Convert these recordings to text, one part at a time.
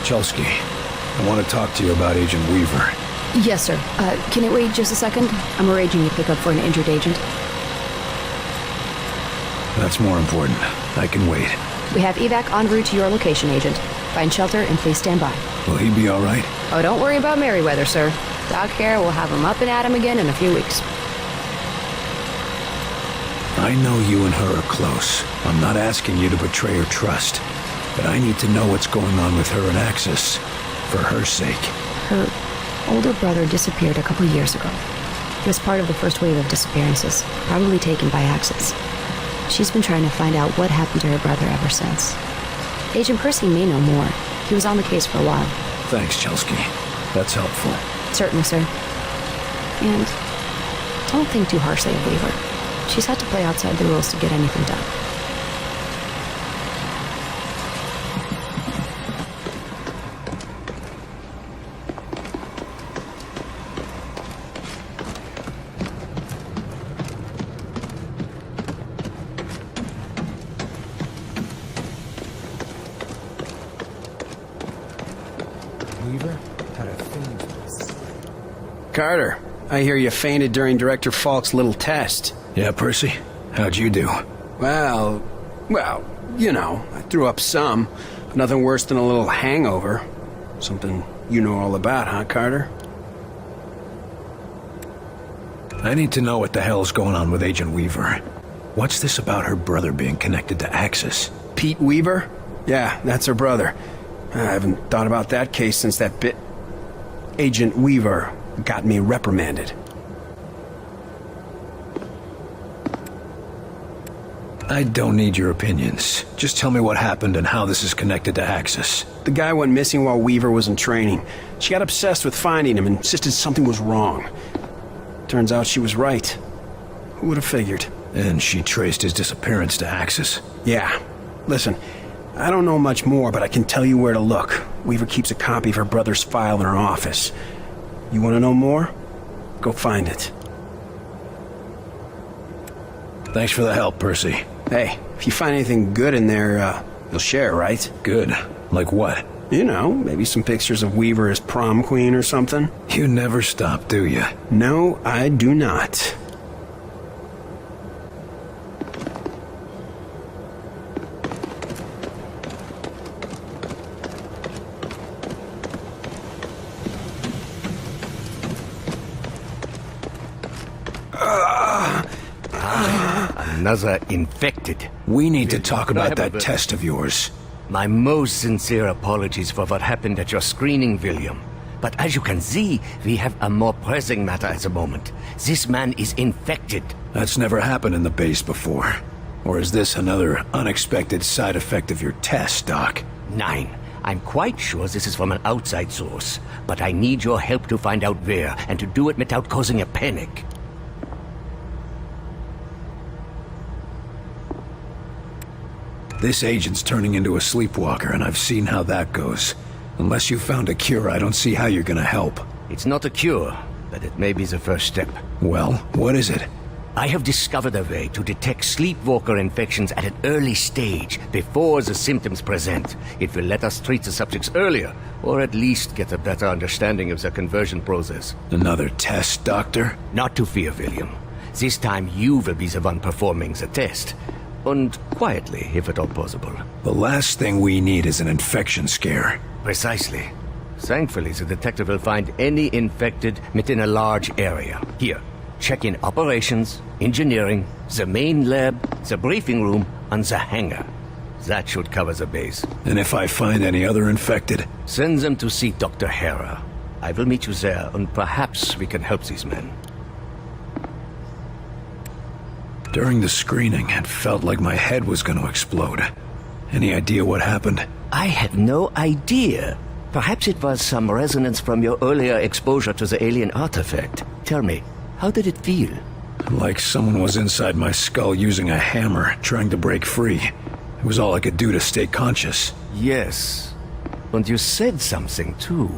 Chelsky, I want to talk to you about Agent Weaver. Yes, sir. Can it wait just a second? I'm arranging a pickup for an injured agent. That's more important. I can wait. We have evac en route to your location, Agent. Find shelter and please stand by. Will he be all right? Oh, don't worry about Merryweather, sir. Doc here will have him up and at him again in a few weeks. I know you and her are close. I'm not asking you to betray her trust. But I need to know what's going on with her and Axis. For her sake. Her older brother disappeared a couple years ago. He was part of the first wave of disappearances, probably taken by Axis. She's been trying to find out what happened to her brother ever since. Agent Percy may know more. He was on the case for a while. Thanks, Chelsky. That's helpful. Certainly, sir. And don't think too harshly of Weaver. She's had to play outside the rules to get anything done. Weaver had a thing for this. Carter, I hear you fainted during Director Falk's little test. Yeah, Percy? How'd you do? Well, you know, I threw up some. But nothing worse than a little hangover. Something you know all about, huh, Carter? I need to know what the hell's going on with Agent Weaver. What's this about her brother being connected to Axis? Pete Weaver? Yeah, that's her brother. I haven't thought about that case since that bit... Agent Weaver got me reprimanded. I don't need your opinions. Just tell me what happened and how this is connected to Axis. The guy went missing while Weaver was in training. She got obsessed with finding him and insisted something was wrong. Turns out she was right. Who would have figured? And she traced his disappearance to Axis? Yeah. Listen, I don't know much more, but I can tell you where to look. Weaver keeps a copy of her brother's file in her office. You want to know more? Go find it. Thanks for the help, Percy. Hey, if you find anything good in there, you'll share, right? Good. Like what? You know, maybe some pictures of Weaver as prom queen or something. You never stop, do you? No, I do not. Another infected. We need to talk about that test of yours. My most sincere apologies for what happened at your screening, William. But as you can see, we have a more pressing matter at the moment. This man is infected. That's never happened in the base before. Or is this another unexpected side effect of your test, Doc? Nine. I'm quite sure this is from an outside source. But I need your help to find out where, and to do it without causing a panic. This agent's turning into a sleepwalker, and I've seen how that goes. Unless you found a cure, I don't see how you're gonna help. It's not a cure, but it may be the first step. Well, what is it? I have discovered a way to detect sleepwalker infections at an early stage, before the symptoms present. It will let us treat the subjects earlier, or at least get a better understanding of the conversion process. Another test, Doctor? Not to fear, William. This time you will be the one performing the test. And quietly, if at all possible. The last thing we need is an infection scare. Precisely. Thankfully, the detective will find any infected within a large area. Here, check in operations, engineering, the main lab, the briefing room, and the hangar. That should cover the base. And if I find any other infected? Send them to see Dr. Hera. I will meet you there, and perhaps we can help these men. During the screening, it felt like my head was going to explode. Any idea what happened? I had no idea. Perhaps it was some resonance from your earlier exposure to the alien artifact. Tell me, how did it feel? Like someone was inside my skull using a hammer, trying to break free. It was all I could do to stay conscious. Yes. And you said something, too.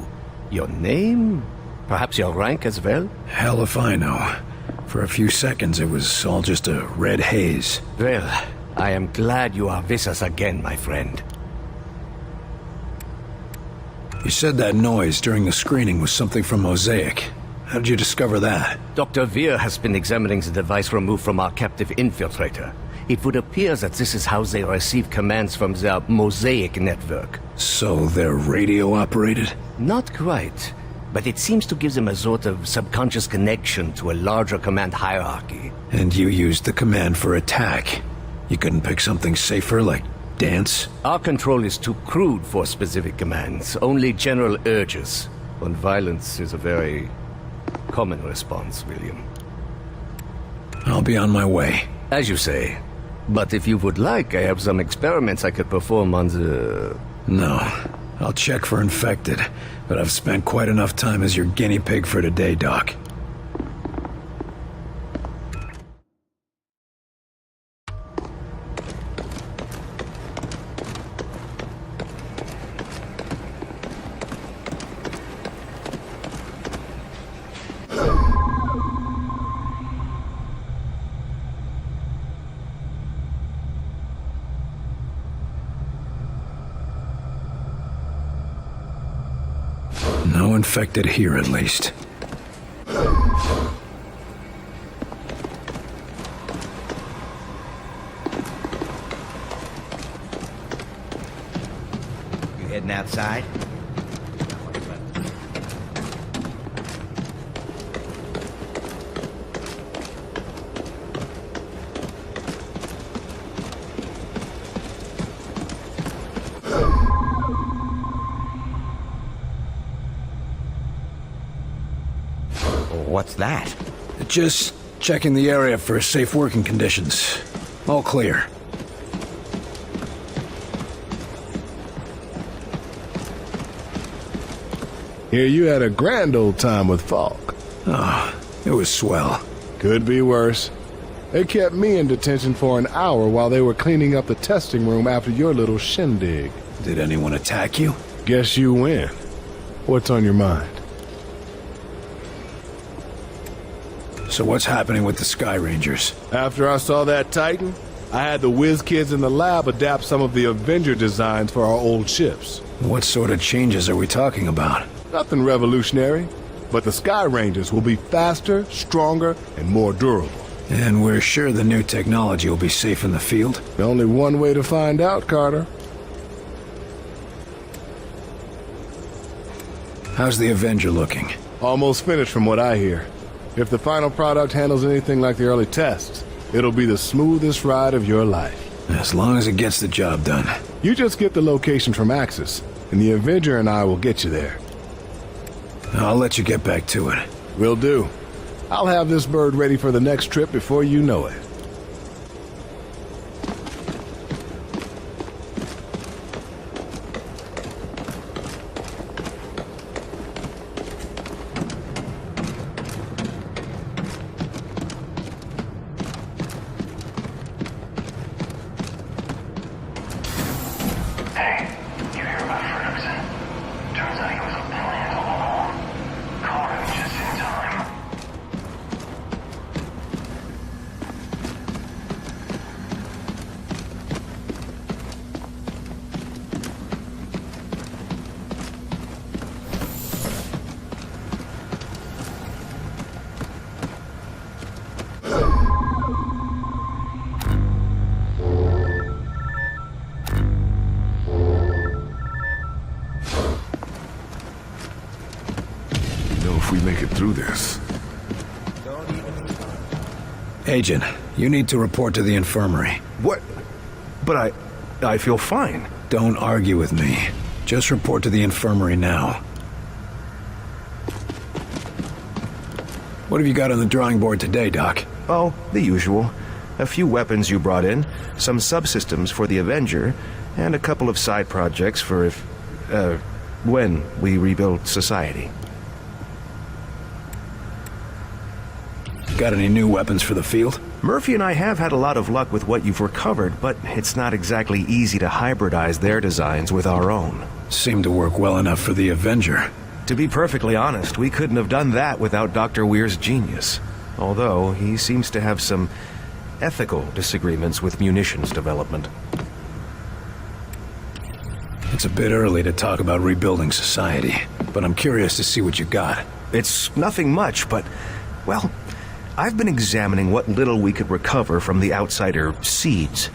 Your name? Perhaps your rank as well? Hell if I know. For a few seconds, it was all just a red haze. Well, I am glad you are with us again, my friend. You said that noise during the screening was something from Mosaic. How did you discover that? Dr. Veer has been examining the device removed from our captive infiltrator. It would appear that this is how they receive commands from their Mosaic network. So they're radio-operated? Not quite, but it seems to give them a sort of subconscious connection to a larger command hierarchy. And you used the command for attack. You couldn't pick something safer, like dance? Our control is too crude for specific commands, only general urges. And violence is a very common response, William. I'll be on my way. As you say. But if you would like, I have some experiments I could perform on the... No. I'll check for infected, but I've spent quite enough time as your guinea pig for today, Doc. No infected here, at least. You heading outside? What's that? Just checking the area for safe working conditions. All clear. Hear you had a grand old time with Falk. Oh, it was swell. Could be worse. They kept me in detention for an hour while they were cleaning up the testing room after your little shindig. Did anyone attack you? Guess you win. What's on your mind? So what's happening with the Sky Rangers? After I saw that Titan, I had the whiz kids in the lab adapt some of the Avenger designs for our old ships. What sort of changes are we talking about? Nothing revolutionary, but the Sky Rangers will be faster, stronger, and more durable. And we're sure the new technology will be safe in the field? Only one way to find out, Carter. How's the Avenger looking? Almost finished from what I hear. If the final product handles anything like the early tests, it'll be the smoothest ride of your life. As long as it gets the job done. You just get the location from Axis, and the Avenger and I will get you there. I'll let you get back to it. Will do. I'll have this bird ready for the next trip before you know it. If we make it through this. Agent, you need to report to the infirmary. What? But I feel fine. Don't argue with me. Just report to the infirmary now. What have you got on the drawing board today, Doc? Oh, the usual. A few weapons you brought in, some subsystems for the Avenger, and a couple of side projects for when we rebuild society. Got any new weapons for the field? Murphy and I have had a lot of luck with what you've recovered, but it's not exactly easy to hybridize their designs with our own. Seemed to work well enough for the Avenger. To be perfectly honest, we couldn't have done that without Dr. Weir's genius. Although, he seems to have some ethical disagreements with munitions development. It's a bit early to talk about rebuilding society, but I'm curious to see what you got. It's nothing much, but, well, I've been examining what little we could recover from the outsider seeds.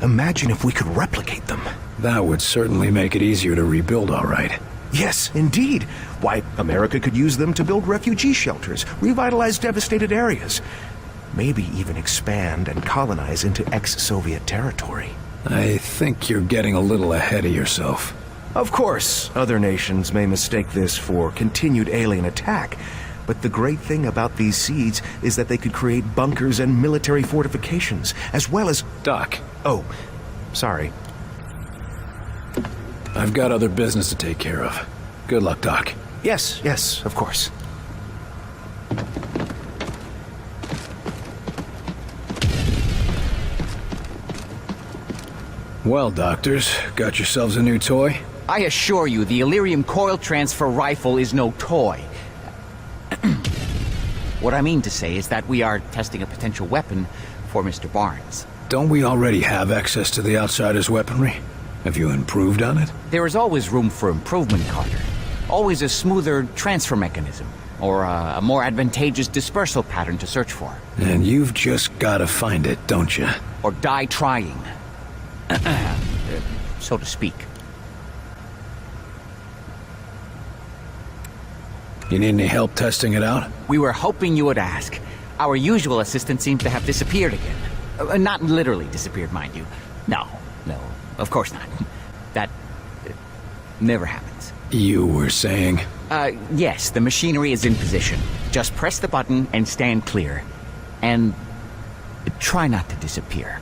Imagine if we could replicate them. That would certainly make it easier to rebuild, all right. Yes, indeed. Why, America could use them to build refugee shelters, revitalize devastated areas, maybe even expand and colonize into ex-Soviet territory. I think you're getting a little ahead of yourself. Of course, other nations may mistake this for continued alien attack, but the great thing about these seeds is that they could create bunkers and military fortifications, as well as... Doc. Oh, sorry. I've got other business to take care of. Good luck, Doc. Yes, of course. Well, doctors, got yourselves a new toy? I assure you, the Illyrium coil transfer rifle is no toy. What I mean to say is that we are testing a potential weapon for Mr. Barnes. Don't we already have access to the Outsider's weaponry? Have you improved on it? There is always room for improvement, Carter. Always a smoother transfer mechanism, or a more advantageous dispersal pattern to search for. And you've just gotta find it, don't you? Or die trying. So to speak. You need any help testing it out? We were hoping you would ask. Our usual assistant seems to have disappeared again. Not literally disappeared, mind you. No, of course not. That never happens. You were saying? Yes, the machinery is in position. Just press the button and stand clear. And try not to disappear.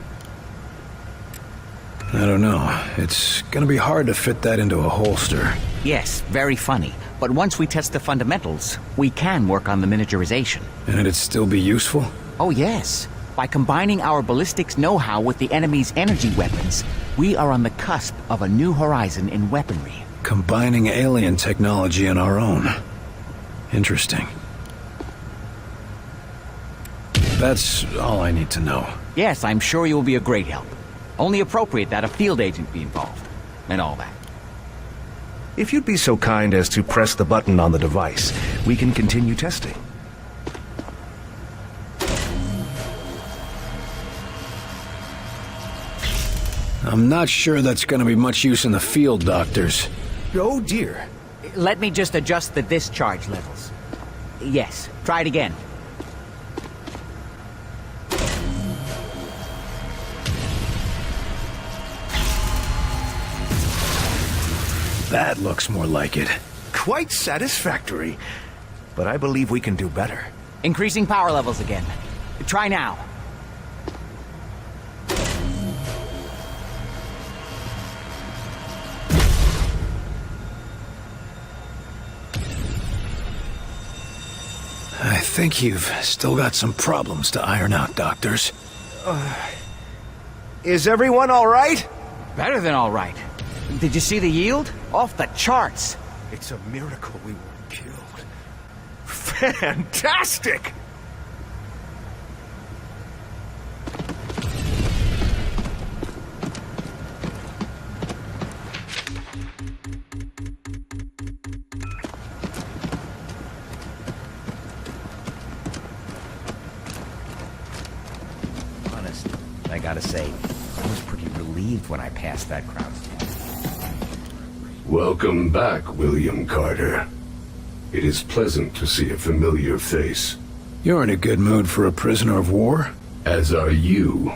I don't know. It's gonna be hard to fit that into a holster. Yes, very funny. But once we test the fundamentals, we can work on the miniaturization. And it'd still be useful? Oh yes. By combining our ballistics know-how with the enemy's energy weapons, we are on the cusp of a new horizon in weaponry. Combining alien technology and our own. Interesting. That's all I need to know. Yes, I'm sure you will be a great help. Only appropriate that a field agent be involved, and all that. If you'd be so kind as to press the button on the device, we can continue testing. I'm not sure that's gonna be much use in the field, doctors. Oh dear. Let me just adjust the discharge levels. Yes, try it again. That looks more like it. Quite satisfactory. But I believe we can do better. Increasing power levels again. Try now. I think you've still got some problems to iron out, doctors. Is everyone all right? Better than all right. Did you see the yield? Off the charts. It's a miracle we weren't killed. Fantastic! Honest, I gotta say, I was pretty relieved when I passed that crowd. Welcome back, William Carter. It is pleasant to see a familiar face. You're in a good mood for a prisoner of war? As are you.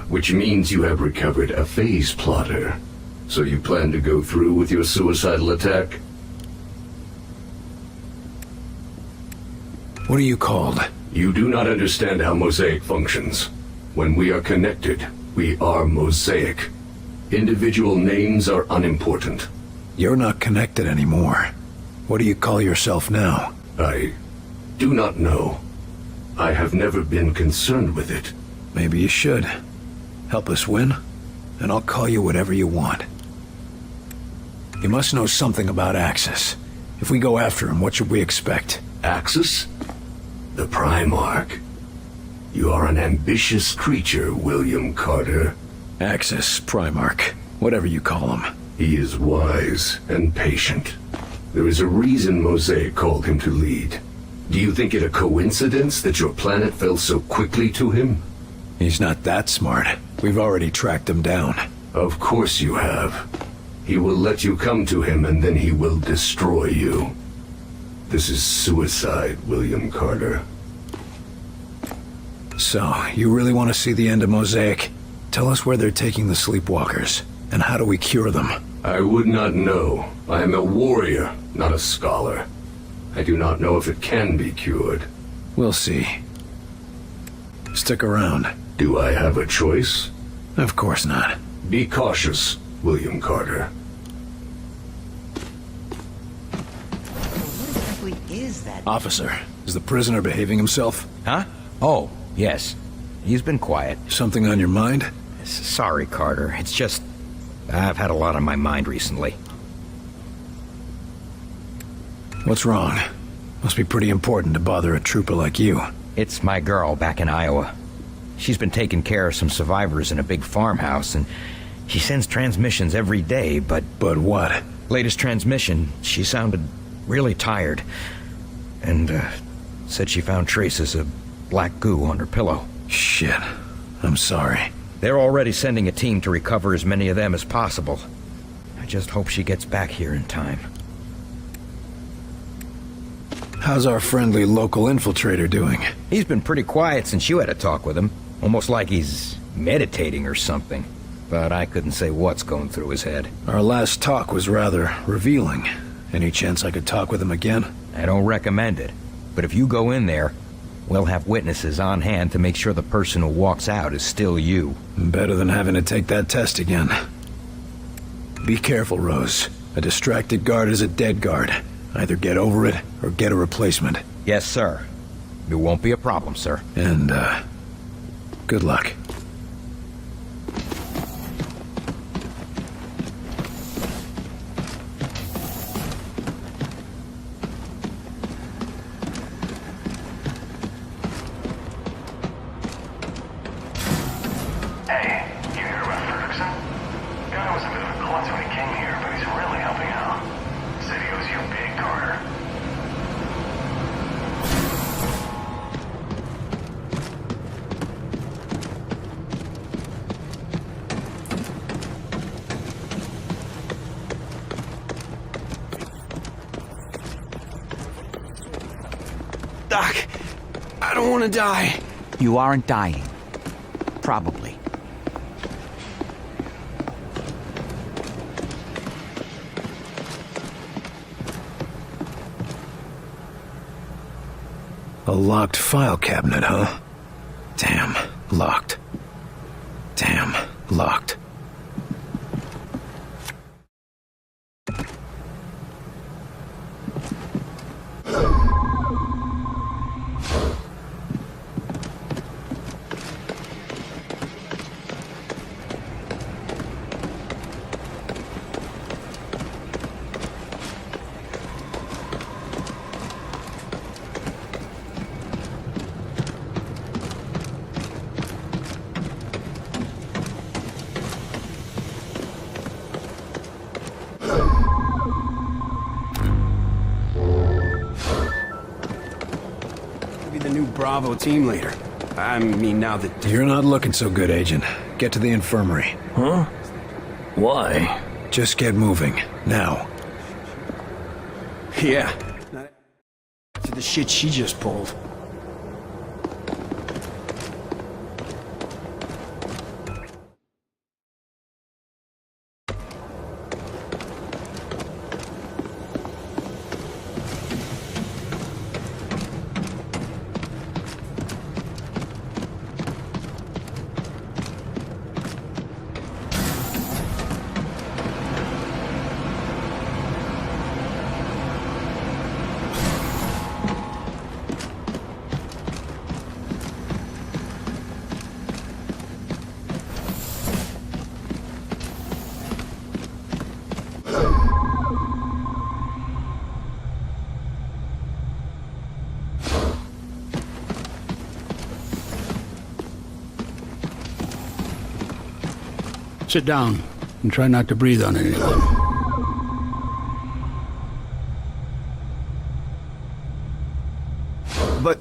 Which means you have recovered a phase plotter. So you plan to go through with your suicidal attack? What are you called? You do not understand how Mosaic functions. When we are connected, we are Mosaic. Individual names are unimportant. You're not connected anymore. What do you call yourself now? I do not know. I have never been concerned with it. Maybe you should. Help us win, and I'll call you whatever you want. You must know something about Axis. If we go after him, what should we expect? Axis? The Primarch. You are an ambitious creature, William Carter. Axis, Primarch, whatever you call him. He is wise and patient. There is a reason Mosaic called him to lead. Do you think it a coincidence that your planet fell so quickly to him? He's not that smart. We've already tracked him down. Of course you have. He will let you come to him and then he will destroy you. This is suicide, William Carter. So, you really want to see the end of Mosaic? Tell us where they're taking the Sleepwalkers, and how do we cure them? I would not know. I am a warrior, not a scholar. I do not know if it can be cured. We'll see. Stick around. Do I have a choice? Of course not. Be cautious, William Carter. What exactly is that? Officer, is the prisoner behaving himself? Huh? Oh, yes. He's been quiet. Something on your mind? Sorry, Carter. It's just... I've had a lot on my mind recently. What's wrong? Must be pretty important to bother a trooper like you. It's my girl back in Iowa. She's been taking care of some survivors in a big farmhouse, and she sends transmissions every day, but... But what? Latest transmission, she sounded really tired. And, said she found traces of black goo on her pillow. Shit. I'm sorry. They're already sending a team to recover as many of them as possible. I just hope she gets back here in time. How's our friendly local infiltrator doing? He's been pretty quiet since you had a talk with him. Almost like he's meditating or something. But I couldn't say what's going through his head. Our last talk was rather revealing. Any chance I could talk with him again? I don't recommend it. But if you go in there, we'll have witnesses on hand to make sure the person who walks out is still you. Better than having to take that test again. Be careful, Rose. A distracted guard is a dead guard. Either get over it, or get a replacement. Yes, sir. It won't be a problem, sir. And, good luck. Doc, I don't want to die. You aren't dying. Probably. A locked file cabinet, huh? Damn, locked. Damn, locked. The new Bravo team leader. I mean, now that... You're not looking so good, Agent. Get to the infirmary. Huh? Why? Just get moving. Now. Yeah. To the shit she just pulled. Sit down. and try not to breathe on anyone. But,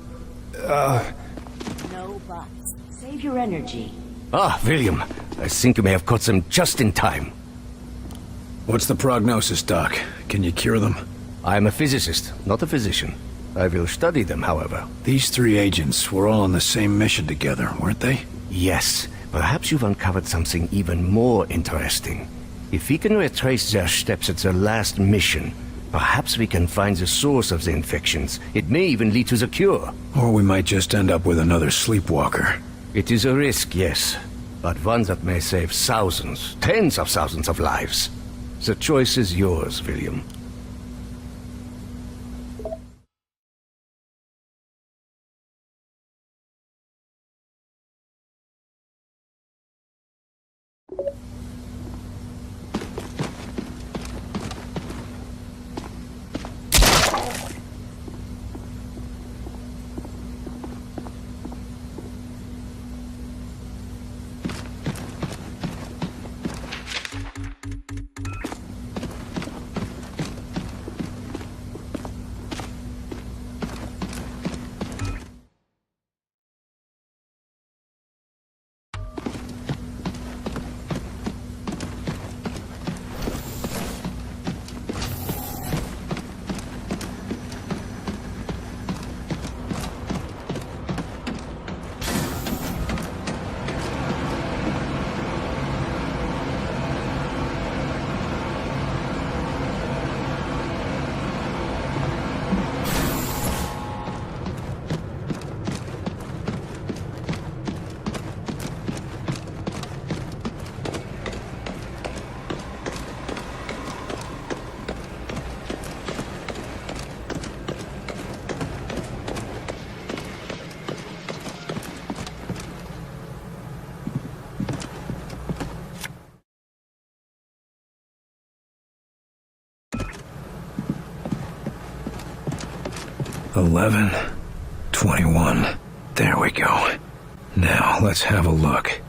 No buts. Save your energy. Ah, William. I think you may have caught them just in time. What's the prognosis, Doc? Can you cure them? I am a physicist, not a physician. I will study them, however. These three agents were all on the same mission together, weren't they? Yes, perhaps you've uncovered something even more interesting. If we can retrace their steps at their last mission, perhaps we can find the source of the infections. It may even lead to the cure. Or we might just end up with another Sleepwalker. It is a risk, yes, but one that may save thousands, tens of thousands of lives. The choice is yours, William. $11, $21. There we go. Now, let's have a look.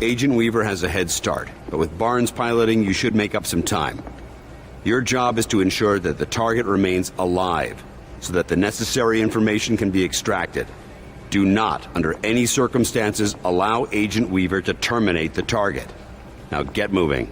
Agent Weaver has a head start, but with Barnes piloting, you should make up some time. Your job is to ensure that the target remains alive, so that the necessary information can be extracted. Do not, under any circumstances, allow Agent Weaver to terminate the target. Now get moving.